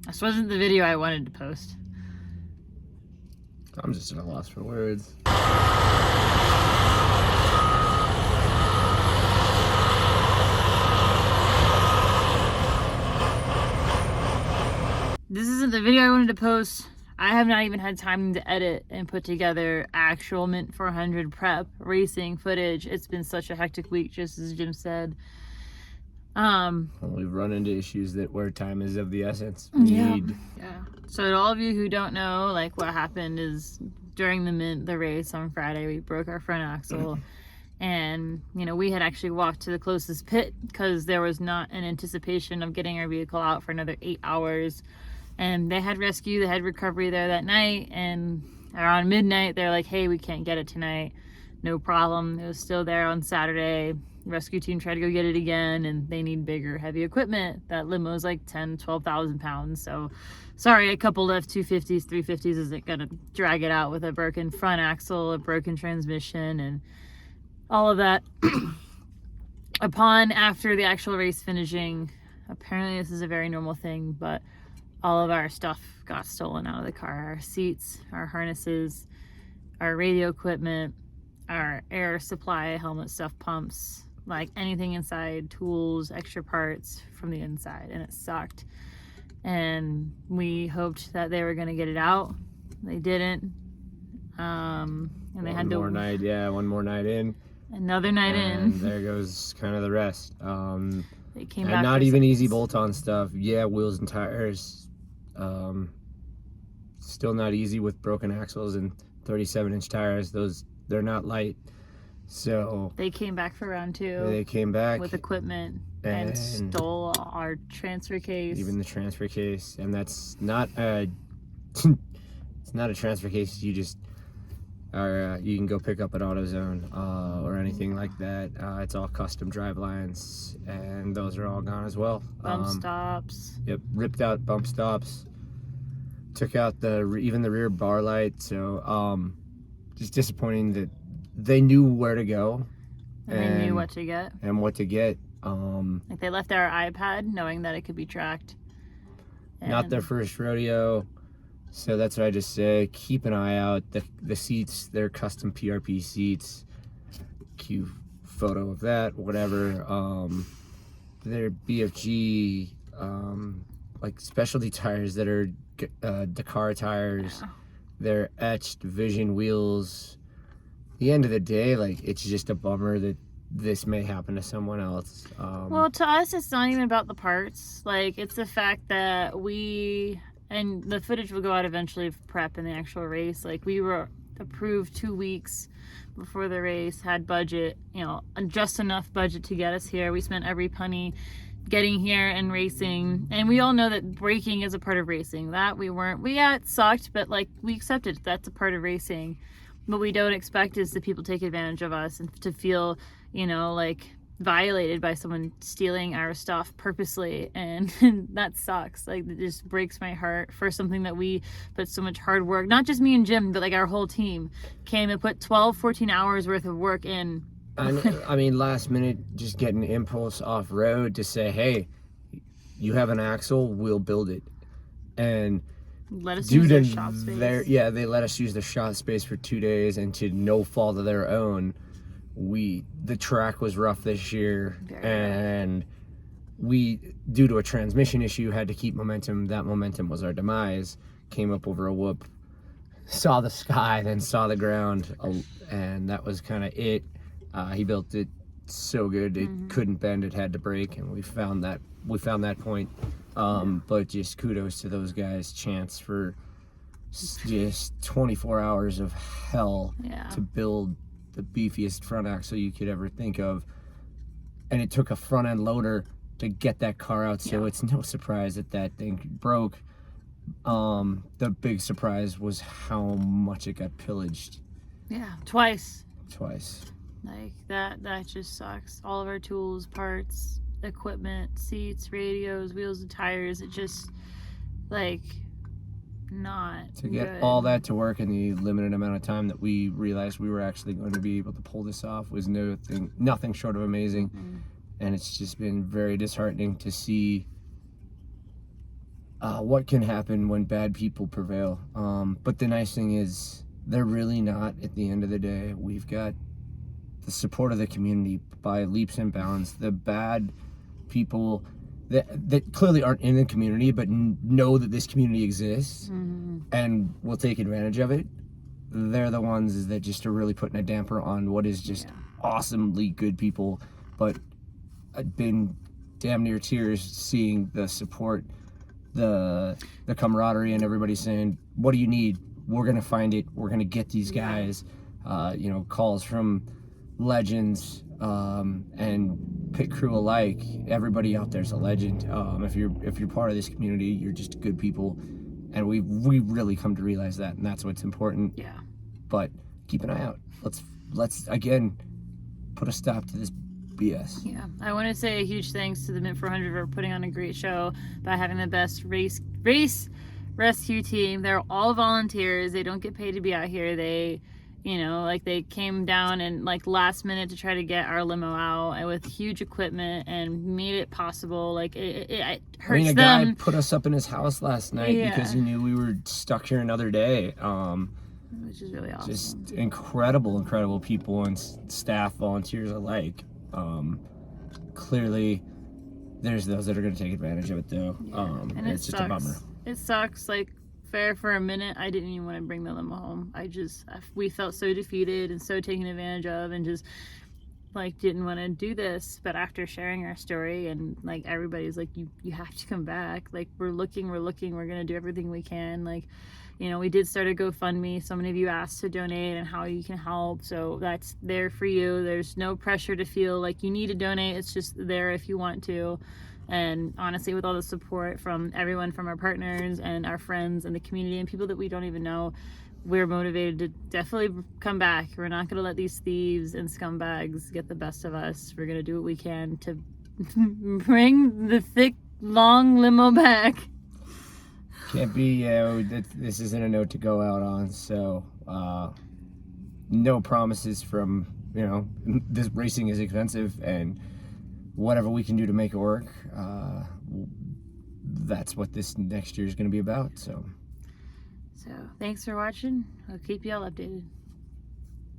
This wasn't the video I wanted to post. I'm just at a loss for words. This isn't the video I wanted to post. I have not even had time to edit and put together actual Mint 400 prep racing footage. It's been such a hectic week, just as Jim said. We've run into issues where time is of the essence. Yeah. So to all of you who don't know, like, what happened is during the race on Friday, we broke our front axle. And, you know, we had actually walked to the closest pit because there was not an anticipation of getting our vehicle out for another 8 hours. And they had rescue, they had recovery there that night. And around midnight, they're like, hey, we can't get it tonight. No problem. It was still there on Saturday. Rescue team tried to go get it again, and they need bigger, heavy equipment. That limo is like 12,000 pounds. So sorry, a couple F-250s, 350s isn't going to drag it out with a broken front axle, a broken transmission, and all of that. After the actual race finishing, apparently this is a very normal thing, but all of our stuff got stolen out of the car. Our seats, our harnesses, our radio equipment, our air supply, helmet stuff, pumps, like anything inside, tools, extra parts from the inside, and it sucked. And we hoped that they were going to get it out. They didn't. And they had to... One more night in. Another night and in. There goes kind of the rest. They came and back not even easy bolt-on stuff. Yeah, wheels and tires. Still not easy with broken axles and 37-inch tires. They're not light. So they came back for round 2. They came back with equipment and stole our transfer case. Even the transfer case, and that's not a it's not a transfer case you just you can go pick up at AutoZone or anything like that. It's all custom drive lines, and those are all gone as well. Bump stops. Yep, ripped out bump stops. Took out even the rear bar light. So just disappointing that they knew where to go. And they knew what to get. And what to get. Like, they left our iPad knowing that it could be tracked. Not their first rodeo. So that's what I just say. Keep an eye out. The seats, they're custom PRP seats. Cute photo of that, whatever. They're BFG, like specialty tires that are Dakar tires. Yeah. They're etched Vision wheels. At the end of the day, like, it's just a bummer that this may happen to someone else. Well, to us, it's not even about the parts. Like, it's the fact that and the footage will go out eventually of prep and the actual race. Like, we were approved 2 weeks before the race, had budget, you know, just enough budget to get us here. We spent every penny getting here and racing. And we all know that braking is a part of racing. It sucked, but, like, we accepted that's a part of racing. What we don't expect is that people take advantage of us and to feel, you know, like, violated by someone stealing our stuff purposely, and that sucks. Like, it just breaks my heart for something that we put so much hard work, not just me and Jim, but like our whole team came and put 14 hours worth of work in. I mean, last minute, just getting impulse off road to say, hey, you have an axle, we'll build it. And let us use their shop space. They let us use the shop space for 2 days, and to no fault of their own, the track was rough this year, and we, due to a transmission issue, had to keep momentum. That momentum was our demise. Came up over a whoop, saw the sky, then saw the ground, and that was kind of it. He built it so good it couldn't bend, it had to break, and we found that point. But just kudos to those guys. Chance for just 24 hours of hell to build the beefiest front axle you could ever think of, and it took a front end loader to get that car out. So it's no surprise that thing broke. The big surprise was how much it got pillaged. Twice. Like, that just sucks. All of our tools, parts, equipment, seats, radios, wheels and tires, it just, like, not to get good. All that to work in the limited amount of time that we realized we were actually going to be able to pull this off was nothing short of amazing. And it's just been very disheartening to see what can happen when bad people prevail. But the nice thing is, they're really not at the end of the day. We've got the support of the community by leaps and bounds. The bad people that clearly aren't in the community but know that this community exists and will take advantage of it, they're the ones that just are really putting a damper on what is just awesomely good people. But I've been damn near tears seeing the support, the camaraderie, and everybody saying, what do you need? We're gonna find it. We're gonna get these guys. Calls from legends and pit crew alike. Everybody out there's a legend. If you're part of this community, you're just good people, and we really come to realize that, and that's what's important. Yeah. But keep an eye out. Let's again put a stop to this BS. Yeah, I want to say a huge thanks to the Mint 400 for putting on a great show by having the best race rescue team. They're all volunteers. They don't get paid to be out here. They, they came down and last minute to try to get our limo out and with huge equipment and made it possible. It hurts a them. guy put us up in his house last night because he knew we were stuck here another day. Which is really awesome. Just incredible people and staff, volunteers alike. Clearly, there's those that are going to take advantage of it, though. And it's just a bummer. It sucks. For a minute, I didn't even want to bring the limo home. We felt so defeated and so taken advantage of, and just didn't want to do this. But after sharing our story, and everybody's like, you have to come back. We're looking. We're gonna do everything we can. We did start a GoFundMe. So many of you asked to donate and how you can help. So that's there for you. There's no pressure to feel like you need to donate. It's just there if you want to. And honestly, with all the support from everyone, from our partners and our friends and the community and people that we don't even know, we're motivated to definitely come back. We're not going to let these thieves and scumbags get the best of us. We're going to do what we can to bring the thick, long limo back. Can't be, this isn't a note to go out on, so no promises from, this racing is expensive, and whatever we can do to make it work, that's what this next year is going to be about. So thanks for watching. I'll keep you all updated.